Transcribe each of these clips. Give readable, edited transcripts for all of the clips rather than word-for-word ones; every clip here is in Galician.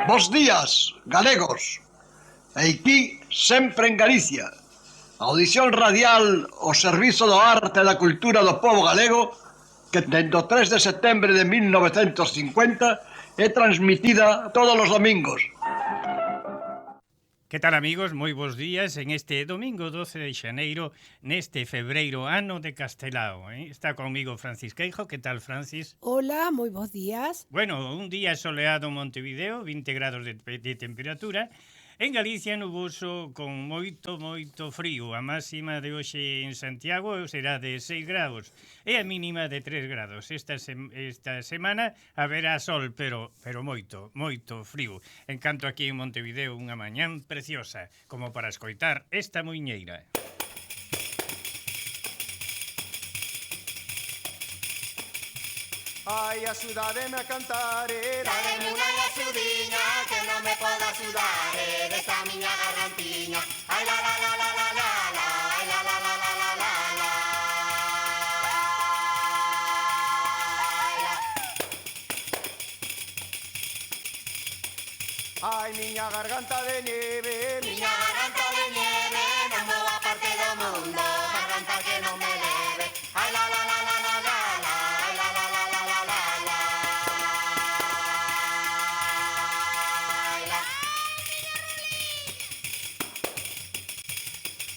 Bos días, galegos. Aquí, sempre en Galicia. Audición radial ao servizo do arte e da cultura do povo galego que dende o 3 de setembro de 1950 é transmitida todos os domingos. Que tal, amigos? Moi bons días en este domingo 12 de xaneiro, neste febreiro ano de Castelao. Está comigo Francis Queijo. Que tal, Francis? Hola, moi bons días. Bueno, un día soleado en Montevideo, 20 grados de temperatura. En Galicia, nuboso con moito frío. A máxima de hoxe en Santiago será de 6 grados e a mínima de 3 grados. Esta semana haberá sol, pero moito frío. En canto aquí en Montevideo, unha mañán preciosa, como para escoitar esta muiñeira. Ai, axudademe a cantar, Dademe unha axudiña que non me podo axudar desta miña gargantiña. Ai la la la la la la la, ai la la la la la la la. Ai, miña garganta de nieve, Miña garganta de nieve, non vou a parte do mundo, garganta que non me leve. Ai la la la la la la la, ai la la la la la la la.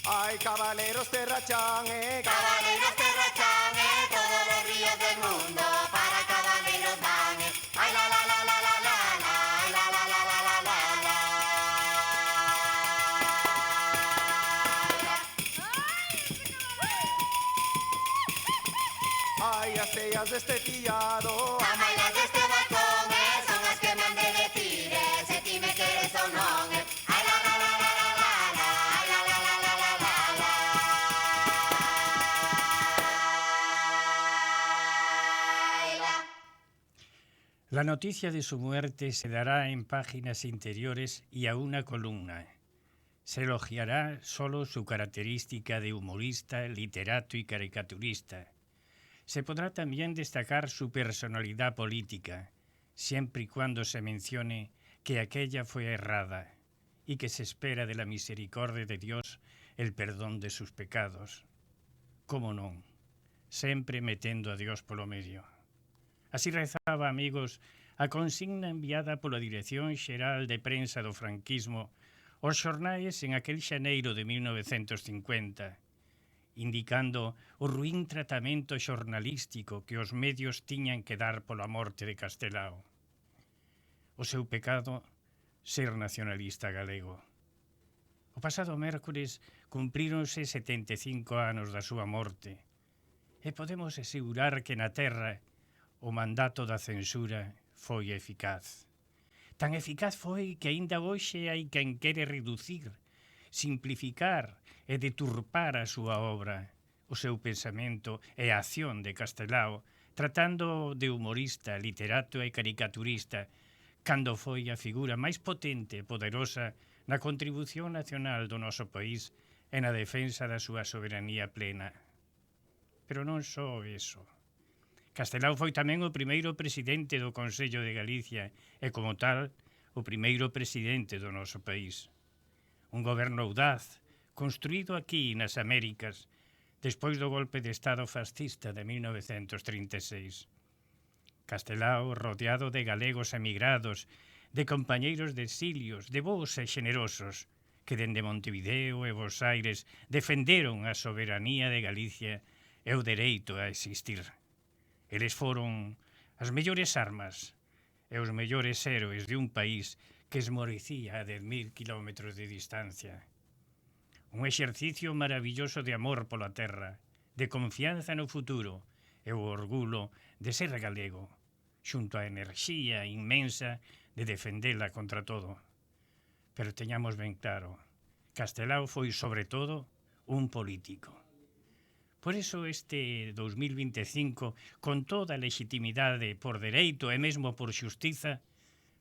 ai, cabaleros terrachán, Caballeros terrachan todos los ríos del mundo, para caballeros van. Ay la la la la la la la, ay la la la la la la la. ai, as teas deste tillado, As mallas deste balcón son as que me han de decir se ti me queres ou non. Ay la la la la la la la, ay la la la la la la la. Ay, la. La noticia de su muerte se dará en páginas interiores y a una columna. Se elogiará solo su característica de humorista, literato y caricaturista. Se podrá también destacar su personalidad política, siempre y cuando se mencione que aquella fue errada y que se espera de la misericordia de Dios el perdón de sus pecados. Como non, sempre metendo a Dios polo medio. Así rezaba, amigos, a consigna enviada pola Dirección Xeral de Prensa do Franquismo aos xornais en aquel xaneiro de 1950, indicando o ruín tratamento xornalístico que os medios tiñan que dar pola morte de Castelao. O seu pecado, ser nacionalista galego. O pasado mércores cumpríronse 75 anos da súa morte e podemos asegurar que na terra o mandato da censura foi eficaz. Tan eficaz foi que aínda hoxe hai quen quere reducir, simplificar e deturpar a súa obra, o seu pensamento e a acción de Castelao, tratando de humorista, literato e caricaturista, cando foi a figura máis potente e poderosa na contribución nacional do noso país e na defensa da súa soberanía plena. Pero non só eso. Castelao foi tamén o primeiro presidente do Consello de Galicia e, como tal, o primeiro presidente do noso país. Un goberno audaz, construído aquí nas Américas, despois do golpe de Estado fascista de 1936. Castelao, rodeado de galegos emigrados, de compañeiros de exilios, de bons e xenerosos, que dende Montevideo e Bos Aires defenderon a soberanía de Galicia e o dereito a existir. Eles foron as mellores armas e os mellores héroes de un país que esmorecía a 10.000 kilómetros de distancia. Un exercicio maravilloso de amor pola terra, de confianza no futuro e o orgullo de ser galego, xunto á enerxía inmensa de defendela contra todo. Pero teñamos ben claro, Castelao foi, sobre todo, un político. Por iso este 2025, con toda a legitimidade por dereito e mesmo por xustiza,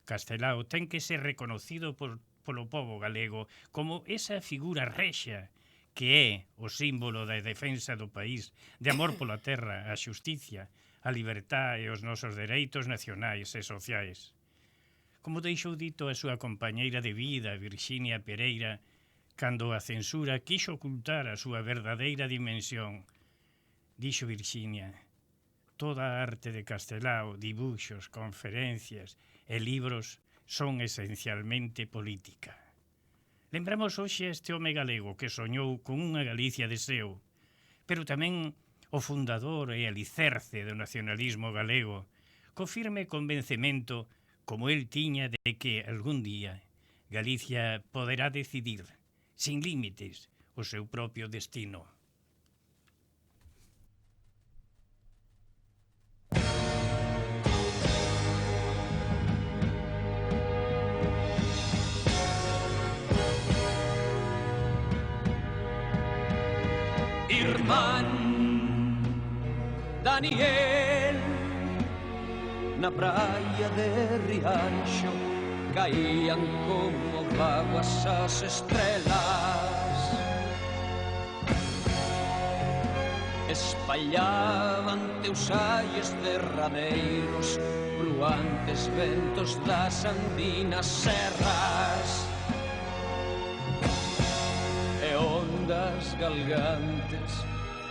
Castelao ten que ser reconocido polo pobo galego como esa figura rexa que é o símbolo da defensa do país, de amor pola terra, a xusticia, a liberdade e os nosos dereitos nacionais e sociais. Como deixou dito a súa compañeira de vida, Virxinia Pereira, cando a censura quixo ocultar a súa verdadeira dimensión, dixo Virxinia: toda a arte de Castelao, dibuxos, conferencias e libros son esencialmente política. Lembramos hoxe este home galego que soñou con unha Galicia de seu, pero tamén o fundador e alicerce do nacionalismo galego, co firme convencemento, como el tiña, de que algún día Galicia poderá decidir, sin límites, o seu propio destino. Irmán Daniel, na praia de Rianxo caían como vaguas as estrelas, espallaban teus aies derradeiros, bruantes ventos das andinas serras e ondas galgantes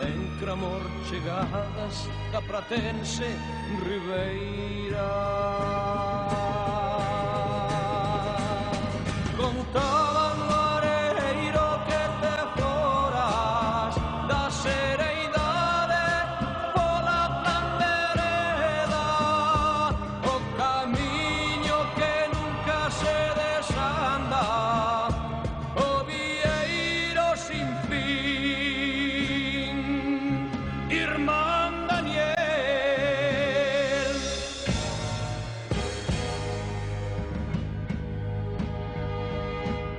en cramor chegadas da pratense ribeira. Contaban o areiro que te foras da sereidade pola tan vereda, o camiño que nunca se desanda, o vieiro sin fin. Irmán Daniel,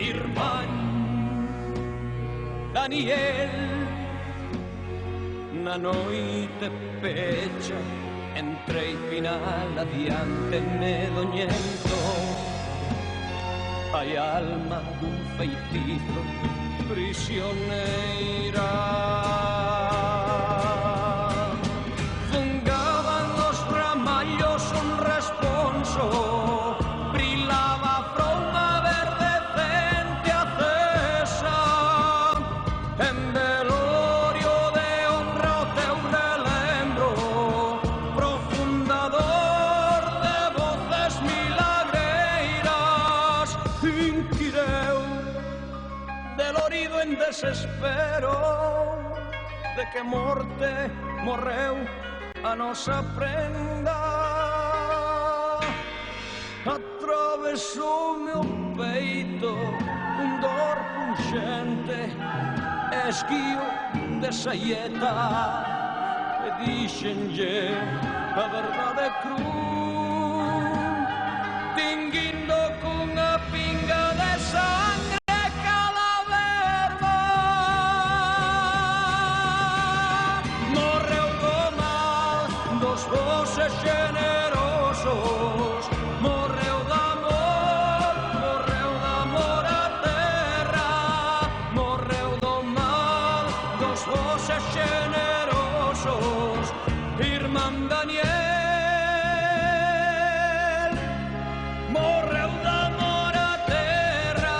Irmán Daniel, na noite pecha entre final adiante medoñento, hai alma dun feitizo prisioneira. Fungaban os ramallos un responso, brilaba a frouma verde cente acesa, en velorio de honra o teu relembro, profundador de voces milagreiras, inquireu delorido en desespero de que morte morreu a nosa prenda. Atravesoume o peito un dor punxente, esguío de saeta, e dixenlle a verdade cruz, tinguindo cunha pinga de sangre cada verba. Morreu do mal dos voces generosos, morreu de amor a terra, morreu do mal dos voces generosos. Irmán Daniel, morreu de amor a terra.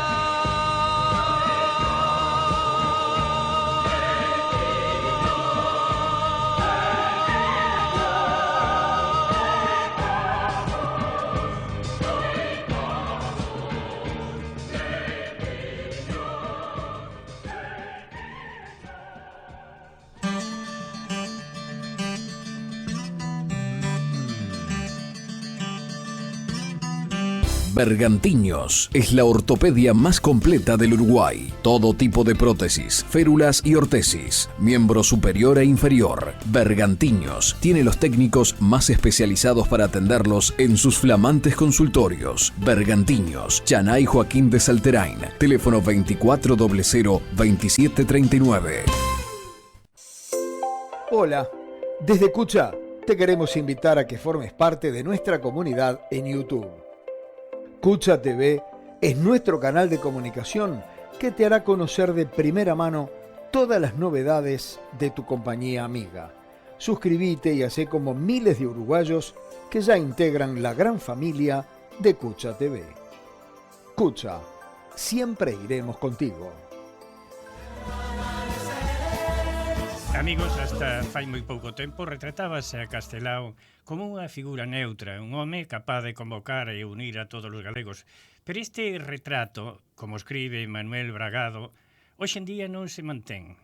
Bergantiños es la ortopedia más completa del Uruguay. Todo tipo de prótesis, férulas y ortesis, miembro superior e inferior. Bergantiños tiene los técnicos más especializados para atenderlos en sus flamantes consultorios. Bergantiños, Chanay Joaquín de Salterain, teléfono 2400-2739. Hola, desde Cucha te queremos invitar a que formes parte de nuestra comunidad en YouTube. Cucha TV es nuestro canal de comunicación que te hará conocer de primera mano todas las novedades de tu compañía amiga. Suscríbete y hacé como miles de uruguayos que ya integran la gran familia de Cucha TV. Cucha, siempre iremos contigo. Amigos, hasta fai moi pouco tempo retratábase a Castelao como unha figura neutra, un home capaz de convocar e unir a todos os galegos. Pero este retrato, como escribe Manuel Bragado, hoxe en día non se mantén.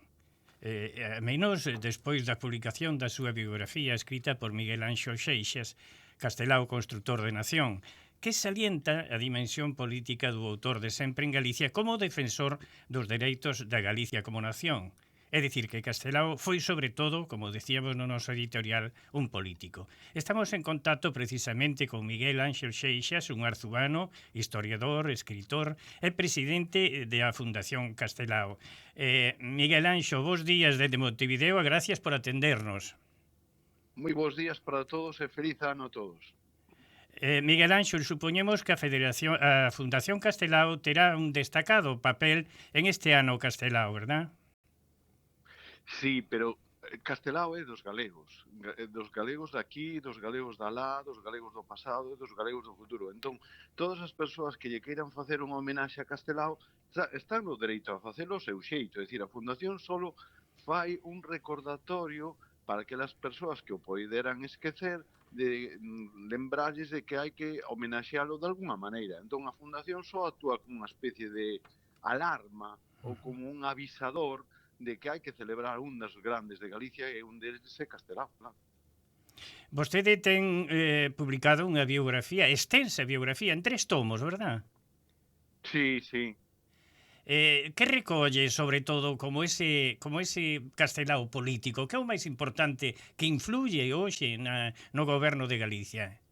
A menos despois da publicación da súa biografía escrita por Miguel Anxo Seixas, Castelao constructor de nación, que salienta a dimensión política do autor de Sempre en Galicia como defensor dos dereitos da Galicia como nación. É dicir, que Castelao foi, sobre todo, como decíamos no noso editorial, un político. Estamos en contacto precisamente con Miguel Ángel Seixas, un arzubano, historiador, escritor e presidente da Fundación Castelao. Miguel Anxo, bons días desde Montevideo e gracias por atendernos. Moi bons días para todos e feliz ano a todos. Miguel Anxo, supoñemos que a Fundación Castelao terá un destacado papel en este ano Castelao, verdad? Sí, pero Castelao é dos galegos de aquí, dos galegos de alá, dos galegos do pasado e dos galegos do futuro. Entón, todas as persoas que lle queiran facer unha homenaxe a Castelao están no dereito a facelo ao seu xeito. É dicir, a Fundación solo fai un recordatorio para que as persoas que o poideran esquecer de lembralles de que hai que homenaxealo de alguna maneira. Entón, a Fundación só actúa como unha especie de alarma ou como un avisador de que hai que celebrar un dos grandes de Galicia e un deles é Castelao, claro. Vostede ten publicado unha biografía, extensa biografía, en 3 tomos, verdad? Sí, sí. Que recolle, sobre todo, como ese Castelao político, que é o máis importante que influye hoxe no goberno de Galicia?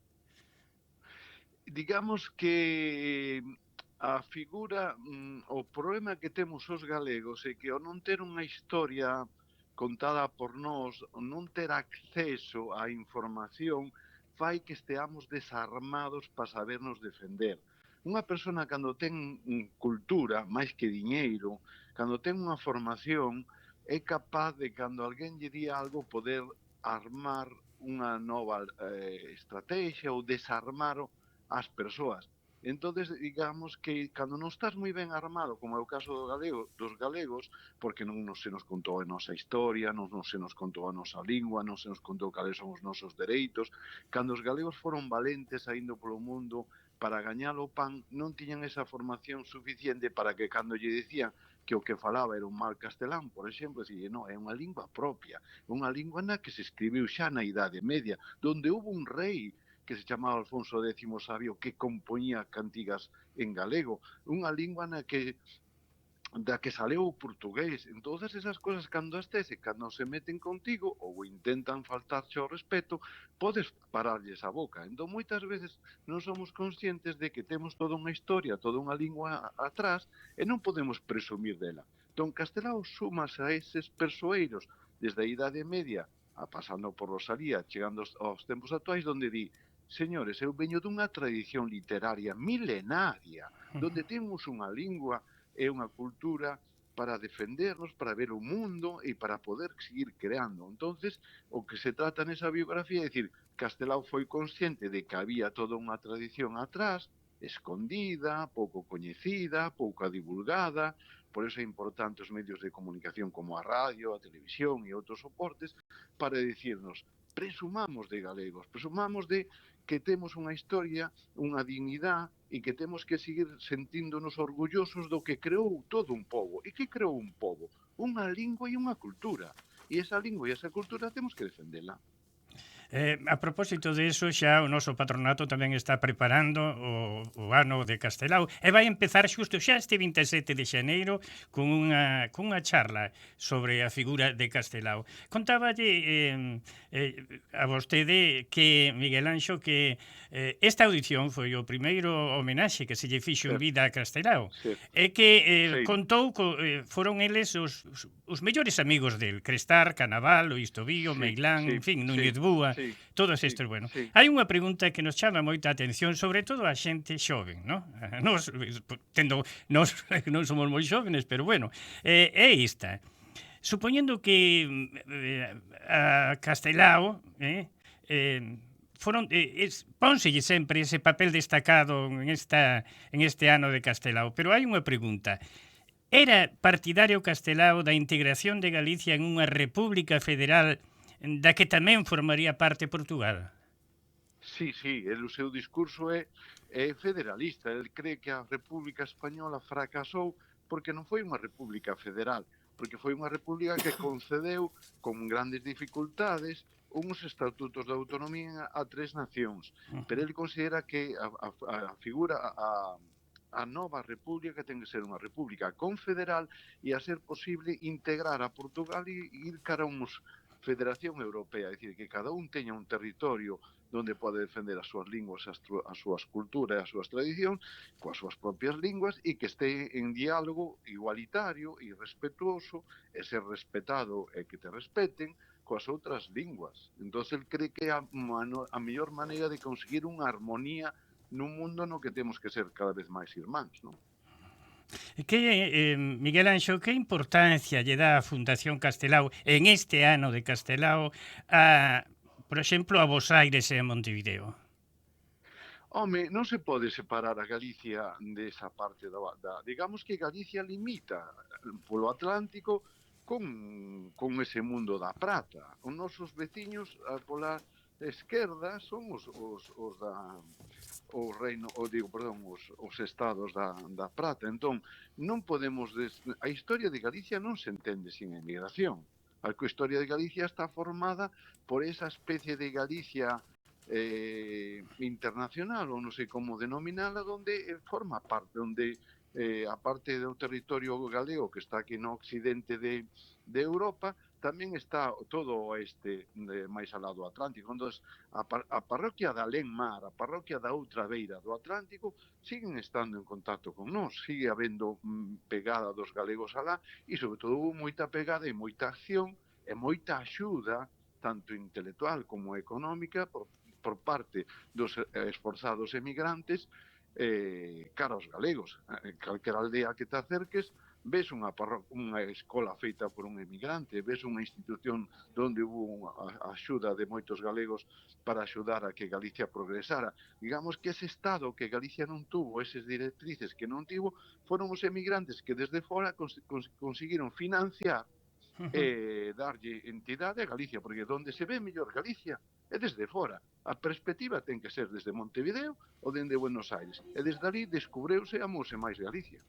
Digamos que a figura, o problema que temos os galegos é que ao non ter unha historia contada por nós, non ter acceso á información, fai que esteamos desarmados para sabernos defender. Unha persona cando ten cultura, máis que diñeiro, cando ten unha formación, é capaz de, cando alguén lle di algo, poder armar unha nova estrategia ou desarmar as persoas. Entonces, digamos que cando non estás moi ben armado, como é o caso dos galegos, porque non se nos contou a nosa historia, non se nos contou a nosa lingua, non se nos contou cales son os nosos dereitos, cando os galegos foron valentes saindo polo mundo para gañar o pan, non tiñan esa formación suficiente para que cando lle dicían que o que falaba era un mal castelán, por exemplo, dicía, non, é unha lingua propia, unha lingua na que se escribiu xa na Idade Media, donde hubo un rei que se chamaba Alfonso X Sabio, que compoñía cantigas en galego, unha lingua da que saleu o portugués. Entonces, esas cosas, cando se meten contigo ou intentan faltarche ao respeto, podes pararlles a boca. Entón, moitas veces non somos conscientes de que temos toda unha historia, toda unha lingua atrás, e non podemos presumir dela. Entón, Castelao súmase a eses persoeiros desde a Idade Media, pasando por Rosalía, chegando aos tempos actuais, donde di: señores, eu veño dunha tradición literaria milenaria, donde temos unha lingua e unha cultura para defendernos, para ver o mundo e para poder seguir creando. Entonces, o que se trata nesa biografía é dicir, Castelao foi consciente de que había toda unha tradición atrás, escondida, pouco coñecida, pouco divulgada, por eso é importante os medios de comunicación como a radio, a televisión e outros soportes, para dicirnos, presumamos de galegos, presumamos de que temos unha historia, unha dignidade e que temos que seguir sentíndonos orgullosos do que creou todo un pobo. E que creou un pobo? Unha lingua e unha cultura. E esa lingua e esa cultura temos que defendela. A propósito de eso, xa o noso patronato tamén está preparando o ano de Castelao e vai empezar xusto xa este 27 de xaneiro con unha charla sobre a figura de Castelao. Contáballe a vostede que, Miguel Anxo, que esta audición foi o primeiro homenaxe que se lle fixo en vida a Castelao e que contou, foron eles os mellores amigos del, Crestar, Canaval, Luís Tobío, Meilán, en fin, Núñez Búa, todos estes, bueno. Hai unha pregunta que nos chama moita atención, sobre todo a xente xoven, non? Nos non somos moi xóvenes, pero bueno, é esta. Supoñendo que a Castelao pónselle sempre ese papel destacado en este ano de Castelao, pero hai unha pregunta. Era partidario Castelao da integración de Galicia en unha república federal da que tamén formaría parte Portugal? Sí, o seu discurso é federalista. El cree que a República Española fracasou porque non foi unha república federal, porque foi unha república que concedeu con grandes dificultades uns estatutos de autonomía a 3 nacións. Pero ele considera que a figura, a nova república ten que ser unha república confederal e a ser posible integrar a Portugal e ir cara a uns Federación Europea, é dicir, que cada un teña un territorio donde pode defender as súas linguas, as súas culturas e as súas tradicións, coas súas propias linguas, e que este en diálogo igualitario e respetuoso, e ser respetado e que te respeten coas outras linguas. Entón, el cree que é a mellor maneira de conseguir unha armonía nun mundo no que temos que ser cada vez máis irmáns, non? Miguel Anxo, que importancia lle dá a Fundación Castelao en este ano de Castelao por exemplo, a Bos Aires e a Montevideo? Home, non se pode separar a Galicia desa parte digamos que Galicia limita polo Atlántico con ese mundo da prata. Os nosos veciños pola esquerda son os estados da prata. Entón, non podemos... A historia de Galicia non se entende sin emigración. A historia de Galicia está formada por esa especie de Galicia internacional, ou non sei como denominala, onde forma parte, onde a parte do territorio galego que está aquí no occidente de Europa, tamén está todo o oeste máis ao lado do Atlántico. Entón, a parroquia da Lenmar, a parroquia da outra beira do Atlántico, siguen estando en contacto con nós, sigue habendo pegada dos galegos alá, e sobre todo hubo moita pegada e moita acción e moita axuda, tanto intelectual como económica, por parte dos esforzados emigrantes cara aos galegos. Calquera aldea que te acerques, ves unha escola feita por un emigrante, ves unha institución onde hubo a axuda de moitos galegos para axudar a que Galicia progresara. Digamos que ese estado que Galicia non tuvo, esas directrices que non tivo, foron os emigrantes que desde fora conseguiron financiar e darlle entidade a Galicia, porque onde se ve mellor Galicia é desde fora. A perspectiva ten que ser desde Montevideo ou dende Buenos Aires. E desde ali descubreuse a Mose máis Galicia.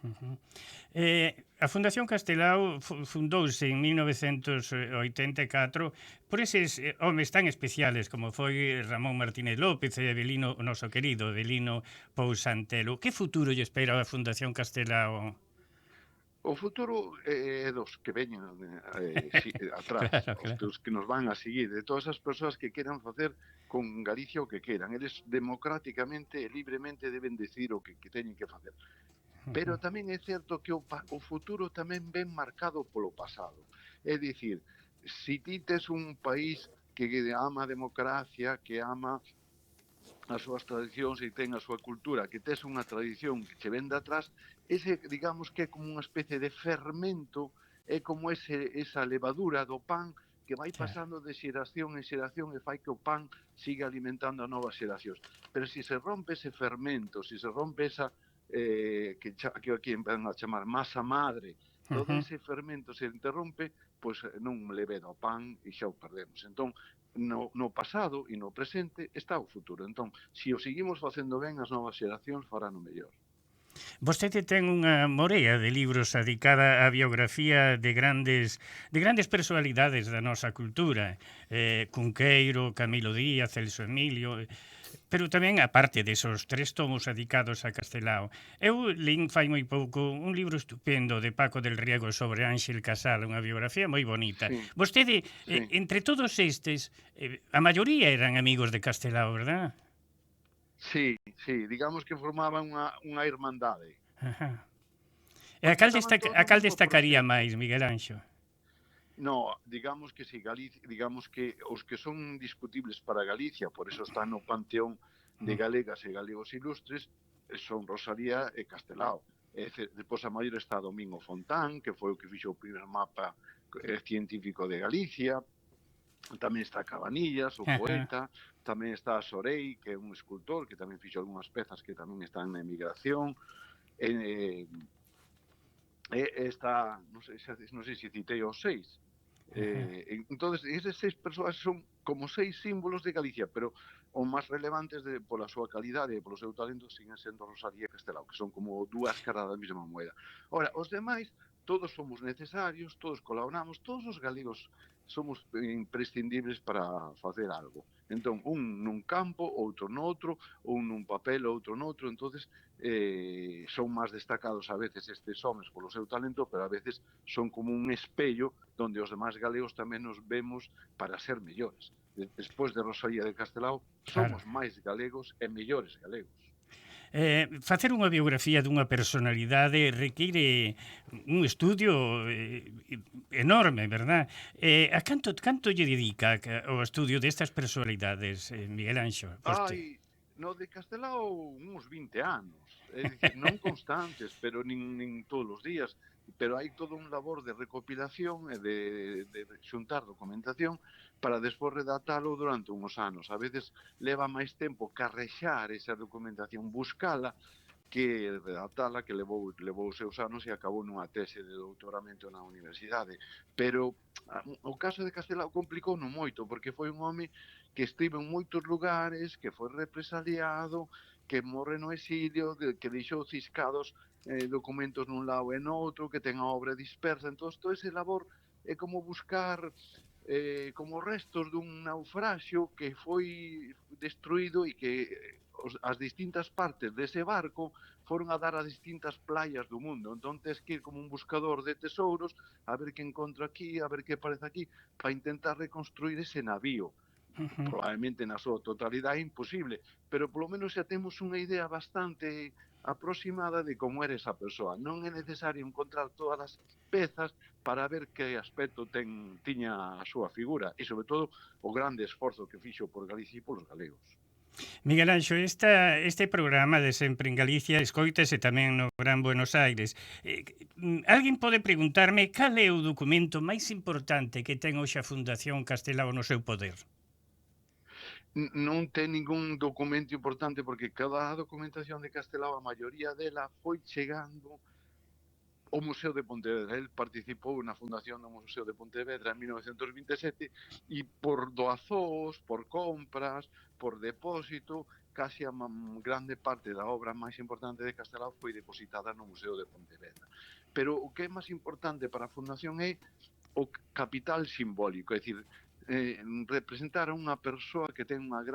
A Fundación Castelao fundouse en 1984 por eses homes tan especiales como foi Ramón Martínez López e Avelino, o noso querido Avelino Pousantelo. Que futuro lle espera a Fundación Castelao? O futuro é dos que veñen atrás, os que nos van a seguir, de todas as persoas que queran facer con Galicia o que queran. Eles democráticamente e libremente deben decidir o que teñen que facer. Pero tamén é certo que o futuro tamén ven marcado polo pasado. É dicir, se ti tes un país que ama a democracia, que ama as súas tradicións e ten a súa cultura, que tes unha tradición que che ven de atrás, ese, digamos que é como unha especie de fermento, é como esa levadura do pan que vai pasando de xeración en xeración e fai que o pan siga alimentando a novas xeracións. Pero se se rompe ese fermento, se se rompe esa que aquí van a chamar masa madre, todo ese fermento se interrompe, pois non le ve do pan e xa o perdemos. Entón, no pasado e no presente está o futuro. Entón, se o seguimos facendo ben, as novas xeracións farán o mellor. Vostede ten unha morea de libros dedicada á biografía de grandes personalidades da nosa cultura. Cunqueiro, Camilo Díaz, Celso Emilio... Pero tamén, aparte desos 3 tomos dedicados a Castelao, eu lín fai moi pouco un libro estupendo de Paco del Riego sobre Ánxel Casal, unha biografía moi bonita. Sí. Vostede, entre todos estes, a maioría eran amigos de Castelao, verdad? Sí, digamos que formaban unha irmandade. E a cal destacaría máis, Miguel Anxo? No, digamos que si Galicia, digamos que os que son discutibles para Galicia, por eso están no panteón de galegas e galegos ilustres, son Rosalía e Castelao. Depois a maior está Domingo Fontán, que foi o que fixo o primeiro mapa científico de Galicia. Tamén está Cabanillas, o poeta. Tamén está Sorei, que é un escultor que tamén fixo algunhas pezas que tamén están na emigración. Está, non sei se citei os 6. Entonces, eses 6 persoas son como 6 símbolos de Galicia, pero os máis relevantes pola súa calidade e polo seu talento siguen sendo Rosalía e Castelao, que son como dúas caras da mesma moeda. Ora, os demais, todos somos necesarios, todos colaboramos, todos os galegos somos imprescindibles para facer algo. Entón, un nun campo, outro noutro, un nun papel, outro noutro. Entonces, son máis destacados a veces estes homes polo seu talento, pero a veces son como un espello donde os demais galegos tamén nos vemos para ser mellores. Despois de Rosalía de Castelao, somos máis galegos e mellores galegos. Facer unha biografía dunha personalidade require un estudio enorme, verdad? A canto lle dedica o estudio destas personalidades, Miguel Anxo? No de Castelao uns 20 anos, é dicir, non constantes, pero nin todos os días, pero hai todo un labor de recopilación e de xuntar documentación para despois redactalo durante uns anos. A veces leva máis tempo carrexar esa documentación, buscala, que redactala, que levou os seus anos e acabou nunha tese de doutoramento na universidade. Pero o caso de Castelao complicou non moito, porque foi un home que estivo en moitos lugares, que foi represaliado, que morre no exilio, que deixou ciscados documentos nun lado e noutro, que ten a obra dispersa. Entón, todo ese labor é como buscar como restos dun naufraxio que foi destruído e que as distintas partes dese barco foron a dar a distintas playas do mundo. Entón, tens que ir como un buscador de tesouros a ver que encontro aquí, a ver que aparece aquí, para intentar reconstruir ese navío. Probablemente na súa totalidade é imposible, pero polo menos xa temos unha idea bastante aproximada de como era esa persoa. Non é necesario encontrar todas as pezas para ver que aspecto tiña a súa figura e, sobre todo, o grande esforzo que fixo por Galicia e polos galegos. Miguel Anxo, este programa de Sempre en Galicia escoítase tamén no Gran Buenos Aires. Alguén pode preguntarme cal é o documento máis importante que ten hoxe a Fundación Castelao no seu poder? Non ten ningún documento importante porque cada documentación de Castelao, a maioría dela foi chegando ao Museo de Pontevedra. El participou na fundación do Museo de Pontevedra en 1927 e por doazós, por compras, por depósito, casi a grande parte da obra máis importante de Castelao foi depositada no Museo de Pontevedra. Pero o que é máis importante para a fundación é o capital simbólico, é dicir, representar a unha persoa que ten unha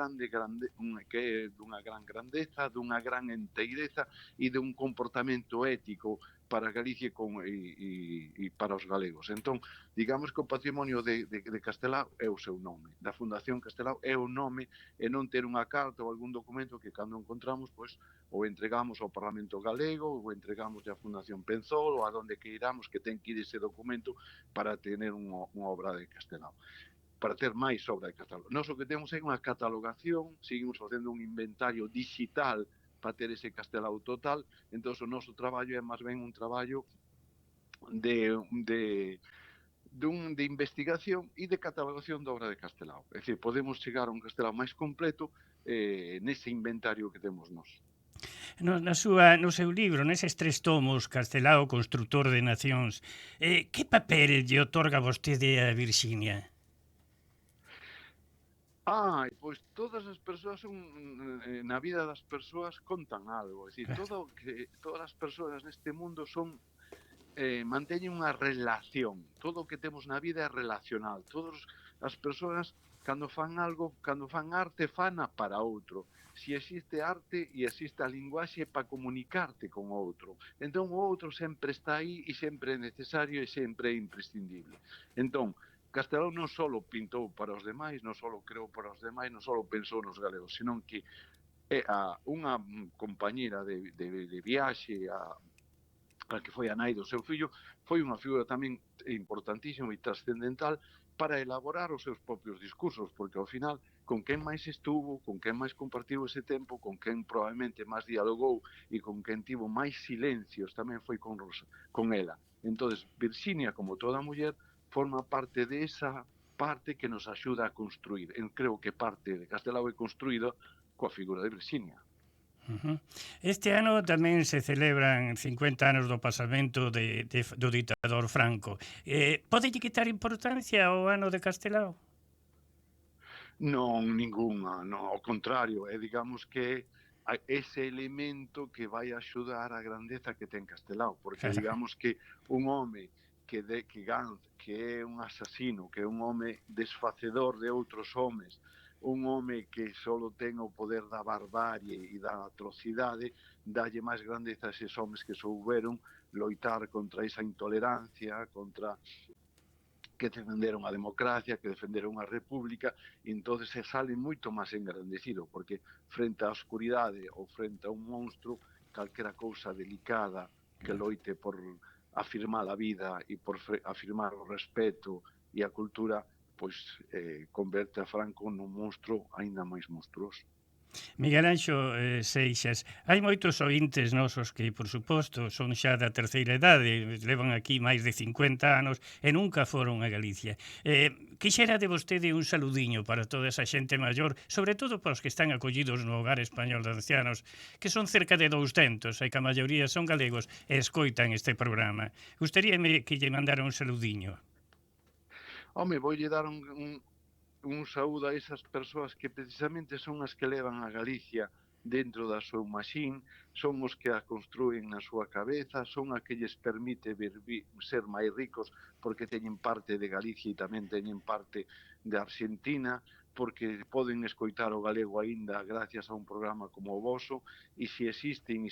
que é dunha gran grandeza, dunha gran enteireza e dun comportamento ético para Galicia e para os galegos. Entón, digamos que o patrimonio de Castelao é o seu nome, da Fundación Castelao é o nome, e non ter unha carta ou algún documento que cando encontramos, pois, ou entregamos ao Parlamento Galego, ou entregamos a Fundación Penzol, ou a donde que iramos que ten que ir ese documento para tener unha obra de Castelao, para ter máis obra de Castelao. Nós o que temos é unha catalogación, seguimos facendo un inventario digital para ter ese Castelao total. Entón, o noso traballo é máis ben un traballo de investigación e de catalogación da obra de Castelao. É dicir, podemos chegar a un Castelao máis completo nese inventario que temos nós. No seu libro, neses 3 tomos, Castelao, Construtor de Nacións, que papel lle otorga vostede a Virxinia? Pois todas as persoas na vida das persoas contan algo, é dicir, todas as persoas neste mundo manteñen unha relación, todo o que temos na vida é relacional, todas as persoas cando fan algo, cando fan arte, fana para outro. Si existe arte e existe a linguaxe para comunicarte con outro, entón o outro sempre está aí e sempre é necesario e sempre é imprescindible. Entón, Castelao non só pintou para os demais, non só creou para os demais, non só pensou nos galegos, senón que unha compañera de viaxe, a que foi a nai do seu fillo, foi unha figura tamén importantísima e trascendental para elaborar os seus propios discursos, porque ao final con quen máis estuvo, con quen máis compartiu ese tempo, con quen probablemente máis dialogou e con quen tivo máis silencios tamén foi con ela. Entonces, Virxinia, como toda muller, forma parte de esa parte que nos axuda a construir. Eu creo que parte de Castelao é construído coa figura de Virxinia. Este ano tamén se celebran 50 anos do pasamento do ditador Franco. Pode quitar importancia ao ano de Castelao? Non, ningunha, non, ao contrario, digamos que ese elemento que vai axudar a grandeza que ten Castelao, porque digamos que un home que é un asasino, que é un home desfacedor de outros homes, un home que só ten o poder da barbarie e da atrocidade, dalle máis grandeza a eses homes que souberon loitar contra esa intolerancia, contra que defenderon a democracia, que defenderon a república, e entonces se sale moito máis engrandecido, porque frente á oscuridade ou frente a un monstro, calquera cousa delicada que loite por afirmar a vida e por afirmar o respeto e a cultura, pois converte a Franco nun monstro aínda máis monstruoso. Miguel Anxo Seixas, hai moitos ointes nosos que, por suposto, son xa da terceira idade, levan aquí máis de 50 anos e nunca foron a Galicia. Quixera de vostede un saludiño para toda esa xente maior, sobre todo para os que están acollidos no Hogar Español de Ancianos, que son cerca de 200, e que a maioría son galegos e escoitan este programa. Gustaríame que lle mandara un saludiño. Home, voulle dar un saúdo a esas persoas que precisamente son as que levan a Galicia dentro da súa machín, son os que a construen na súa cabeza, son a que lles permite ser máis ricos porque teñen parte de Galicia e tamén teñen parte de Argentina, porque poden escoitar o galego aínda gracias a un programa como o voso, e se existen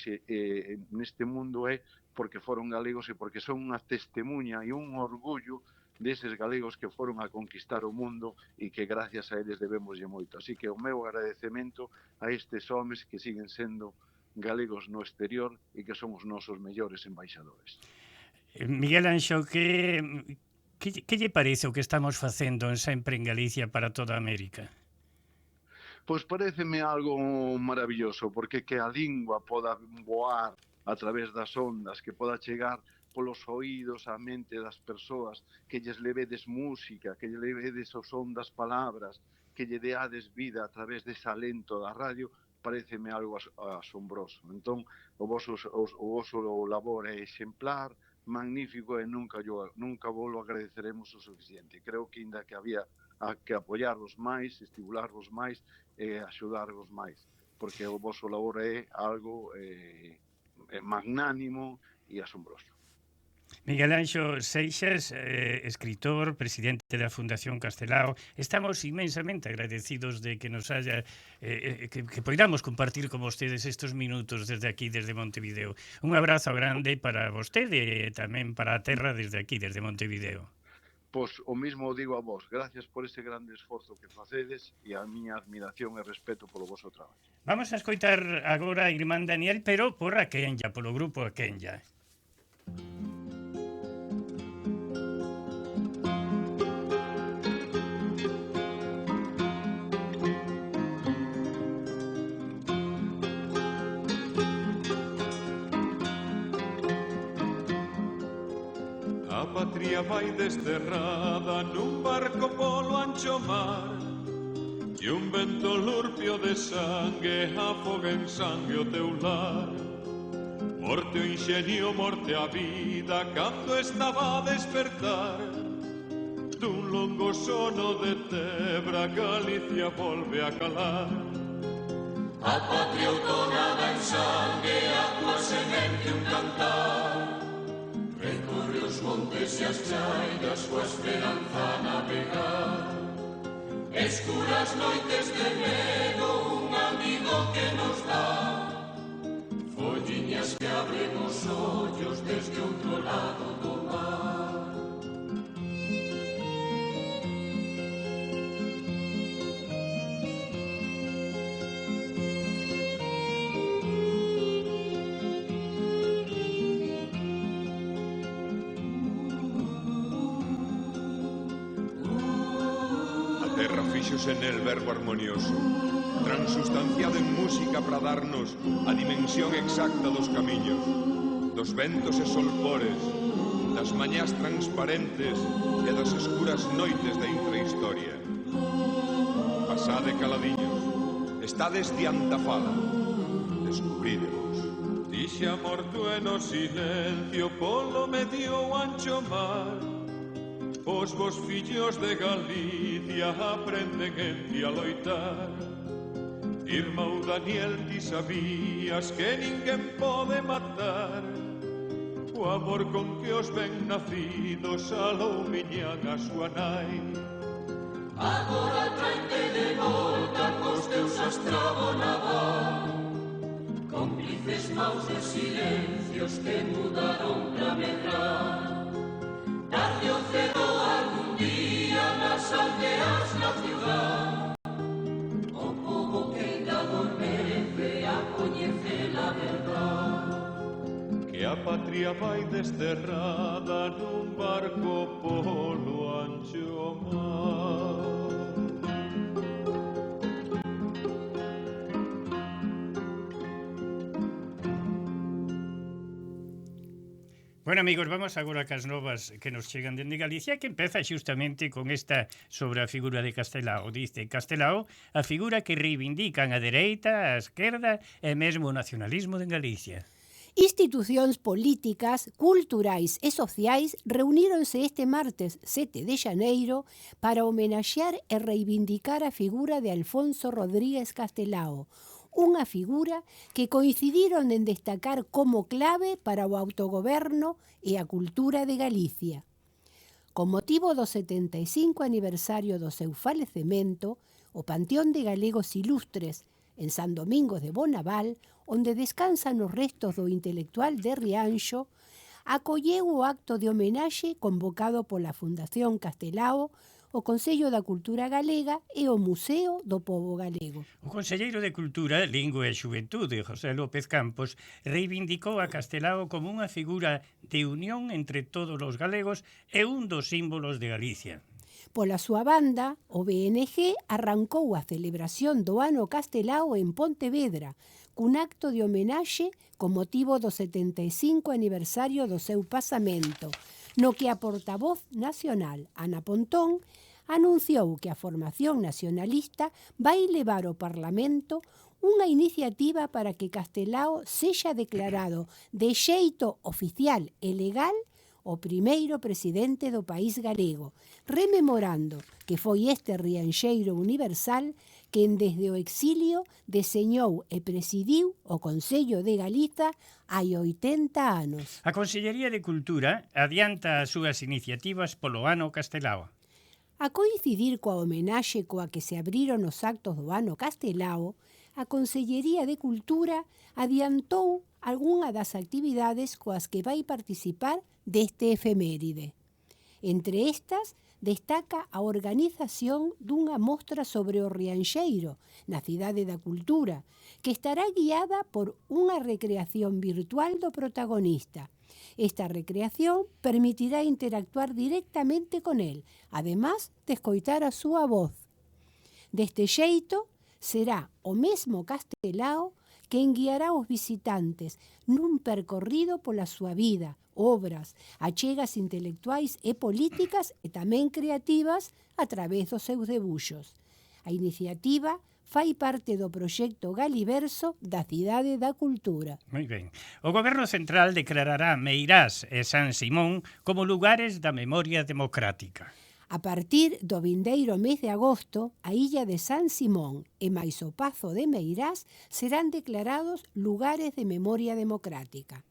neste mundo é porque foron galegos e porque son unha testemunha e un orgullo deses galegos que foron a conquistar o mundo e que gracias a eles debemoslle moito. Así que o meu agradecemento a estes homes que siguen sendo galegos no exterior e que son os nosos mellores embaixadores. Miguel Anxo, que lle parece o que estamos facendo sempre en Galicia para toda América? Pois pareceme algo maravilloso, porque que a lingua poda voar a través das ondas, que poda chegar polos oídos á mente das persoas, que lles levedes música, que lle levedes o son das palabras, que lle deades vida a través dese alento da radio, pareceme algo asombroso. Entón, o voso labor é exemplar, magnífico, e nunca vos lo agradeceremos o suficiente. Creo que ainda que había que apoiarvos máis, estimularvos máis e axudarvos máis, porque o voso labor é algo magnánimo e asombroso. Miguel Anxo Seixas, escritor, presidente da Fundación Castelao, estamos inmensamente agradecidos de que nos haya que poidamos compartir con vostedes estes minutos desde aquí, desde Montevideo. Un abrazo grande para vostede e tamén para a terra desde aquí, desde Montevideo. Pois o mismo digo a vos, gracias por ese grande esforzo que facedes e a miña admiración e respeto polo vosso traballo. Vamos a escoitar agora a Irmán Daniel, pero por Aquenya, polo grupo Aquenya. A patria vai desterrada nun barco polo ancho mar, e un vento lurpio de sangue afoga en sangue o teu lar. Morte o inxenio, morte a vida, cando estaba a despertar dun longo sono de tebra, Galicia volve a calar. A patria outonada en sangue, a tua semente un cantar, recorre os montes e as chaias coa esperanza a navegar. Escuras noites de medo, un amigo que nos dá folliñas que abren os ollos desde outro lado do mar. fíxose nel verbo armonioso, transustanciado en música para darnos a dimensión exacta dos camiños, dos ventos e solpores, das mañás transparentes e das escuras noites da infrahistoria. Pasade caladiños, estades diante a fala, descubrídevos. Dixa morto e no silencio polo medio ancho mar, os vos fillos de Galicia aprenden en ti a loitar. Irmão Daniel, ti sabías que ninguén pode matar o amor con que os ben nacidos aloumiñan a súa nai. Agora traente de volta cos teus astrago naval, cómplices maus de silencios que mudaron pra medrar. Tarde ou cedo algún día nas aldeas na ciudad, o pobo que ainda adormece a coñecer a verdad. Que a patria vai desterrada nun barco polo ancho mar. Bueno, amigos, vamos agora cas novas que nos chegan dende Galicia, que empeza xustamente con esta sobre a figura de Castelao. Dice Castelao, a figura que reivindican a dereita, a esquerda e mesmo o nacionalismo de Galicia. Institucións políticas, culturais e sociais reuníronse este martes 7 de xaneiro para homenaxear e reivindicar a figura de Alfonso Rodríguez Castelao, unha figura que coincidiron en destacar como clave para o autogoberno e a cultura de Galicia. Con motivo do 75 aniversario do seu falecemento, o Panteón de Galegos Ilustres, en San Domingos de Bonaval, onde descansan os restos do intelectual de Rianxo, acolleu o acto de homenaxe convocado pola Fundación Castelao, o Consello da Cultura Galega e o Museo do Pobo Galego. O Conselleiro de Cultura, Lingua e Xuventude, José López Campos, reivindicou a Castelao como unha figura de unión entre todos os galegos e un dos símbolos de Galicia. Pola súa banda, o BNG arrancou a celebración do Ano Castelao en Pontevedra, cun acto de homenaxe con motivo do 75 aniversario do seu pasamento, no que a portavoz nacional, Ana Pontón, anunciou que a formación nacionalista vai levar ao Parlamento unha iniciativa para que Castelao sexa declarado de xeito oficial e legal o primeiro presidente do país galego, rememorando que foi este rianxeiro universal quen desde o exilio deseñou e presidiu o Consello de Galiza hai 80 anos. A Consellería de Cultura adianta as súas iniciativas polo Ano Castelao. A coincidir coa homenaxe coa que se abriron os actos do Ano Castelao, a Consellería de Cultura adiantou algunha das actividades coas que vai participar deste efeméride. Entre estas, destaca a organización dunha mostra sobre o Rianxeiro, na Cidade da Cultura, que estará guiada por unha recreación virtual do protagonista. Esta recreación permitirá interactuar directamente con el, además de escoitar a súa voz. Deste xeito, será o mesmo Castelao quen guiará os visitantes nun percorrido pola súa vida, obras, achegas intelectuais e políticas e tamén creativas a través dos seus debuxos. A iniciativa fai parte do proxecto Galiverso da Cidade da Cultura. Moi ben. O Goberno Central declarará Meirás e San Simón como lugares da memoria democrática. A partir do vindeiro mes de agosto, a illa de San Simón e máis o Pazo de Meirás serán declarados lugares de memoria democrática.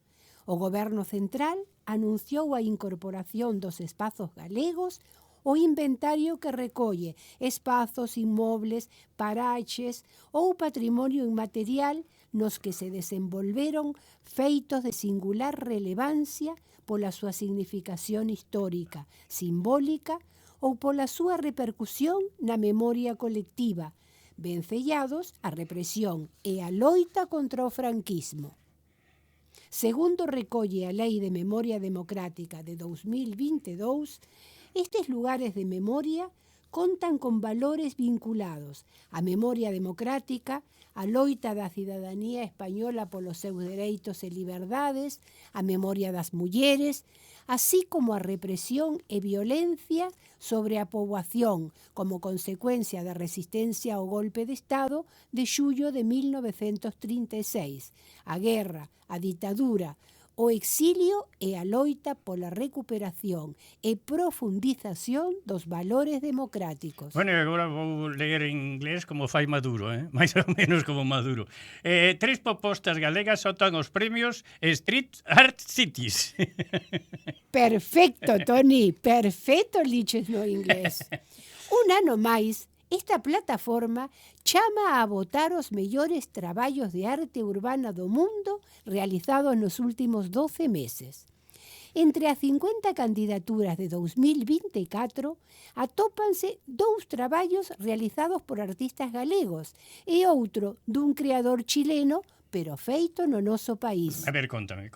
O Goberno Central anunciou a incorporación dos espazos galegos ao inventario que recolle espazos, inmobles, paraches ou patrimonio inmaterial nos que se desenvolveron feitos de singular relevancia pola súa significación histórica, simbólica ou pola súa repercusión na memoria colectiva, vencellados a represión e a loita contra o franquismo. Segundo recolle a Lei de Memoria Democrática de 2022, estes lugares de memoria contan con valores vinculados a memoria democrática, a loita da cidadanía española polos seus dereitos e liberdades, a memoria das mulleres, así como a represión e violencia sobre a poboación como consecuencia da resistencia ao golpe de Estado de xullo de 1936, a guerra, a ditadura, o exilio e a loita pola recuperación e profundización dos valores democráticos. Bueno, agora vou ler en inglés como fai Maduro, máis ou menos como Maduro. 3 propostas galegas optan os premios Street Art Cities. Perfecto, Toni, perfecto liches no inglés. Un ano máis, esta plataforma chama a votar os mellores traballos de arte urbana do mundo realizados nos últimos 12 meses. Entre as 50 candidaturas de 2024 atópanse 2 traballos realizados por artistas galegos e outro dun creador chileno, pero feito no noso país. A ver, contame.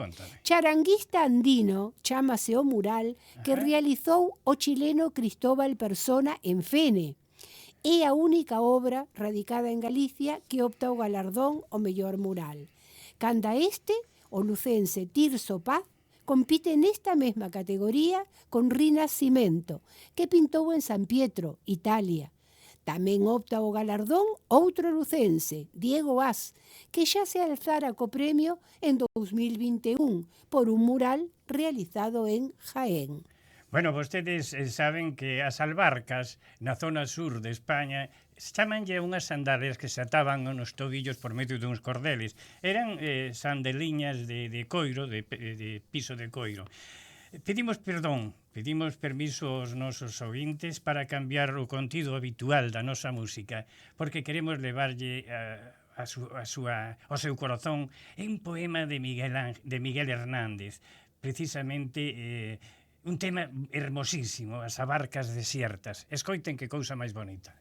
Charanguista andino, chámase o mural, que realizou o chileno Cristóbal Persona en Fene. É a única obra radicada en Galicia que opta o galardón ao mellor mural. Canda este, o lucense Tirso Paz compite nesta mesma categoría con Rinascimento, que pintou en San Pietro, Italia. Tamén opta o galardón outro lucense, Diego As, que xa se alzara co premio en 2021 por un mural realizado en Jaén. Bueno, vostedes saben que as albarcas na zona sur de España chamanlle unhas sandalias que se ataban nos tobillos por medio duns cordeles. Eran sandaliñas de coiro, de piso de coiro. Pedimos permiso aos nosos ouvintes para cambiar o contido habitual da nosa música, porque queremos levarlle ao seu corazón un poema de Miguel Hernández, precisamente un tema hermosísimo, as abarcas desiertas. Escoiten que cousa máis bonita.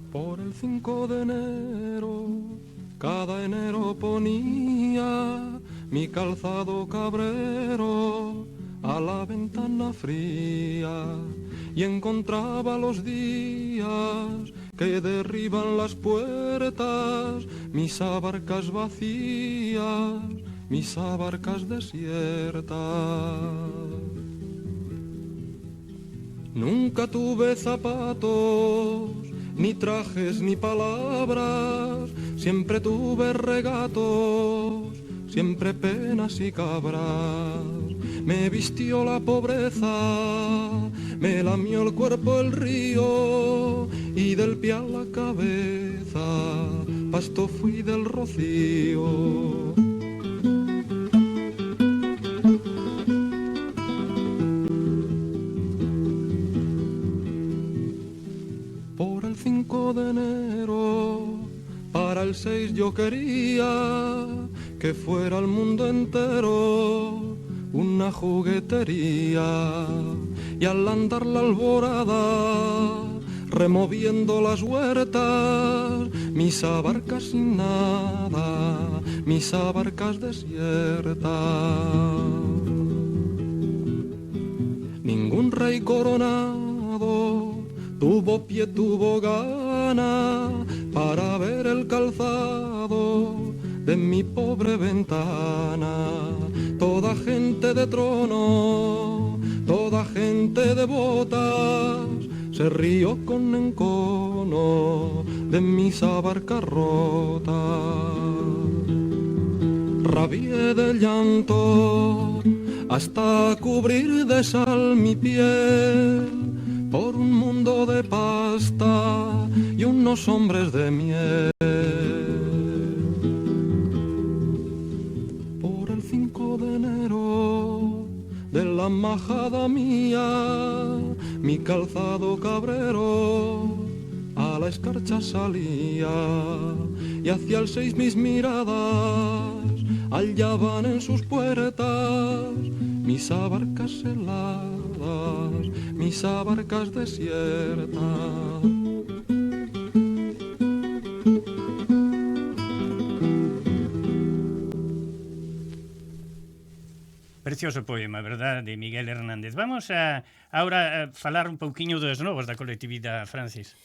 Por el 5 de enero, cada enero ponía mi calzado cabrero a la ventana fría y encontraba los días que derriban las puertas, mis abarcas vacías, mis abarcas desiertas. Nunca tuve zapatos, ni trajes ni palabras, siempre tuve regatos, siempre penas y cabras. Me vistió la pobreza, me lamió el cuerpo el río, y del pie a la cabeza, pasto fui del rocío. Por el 5 de enero, para el 6 yo quería que fuera el mundo entero una juguetería, y al andar la alborada removiendo las huertas, mis abarcas sin nada, mis abarcas desiertas. Ningún rey coronado tuvo pie, tuvo gana para ver el calzado de mi pobre ventana. Toda gente de trono, toda gente de botas, se rió con encono de mis abarcas rotas. Rabié de llanto hasta cubrir de sal mi piel por un mundo de pasta y unos hombres de miel. Por el 5 de enero de la majada mía, mi calzado cabrero a la escarcha salía, y hacia el 6 mis miradas hallaban en sus puertas mis abarcas heladas, mis abarcas desiertas. precioso poema, verdad, de Miguel Hernández. Vamos ahora a falar un pouquiño das novas da colectividade, Francis.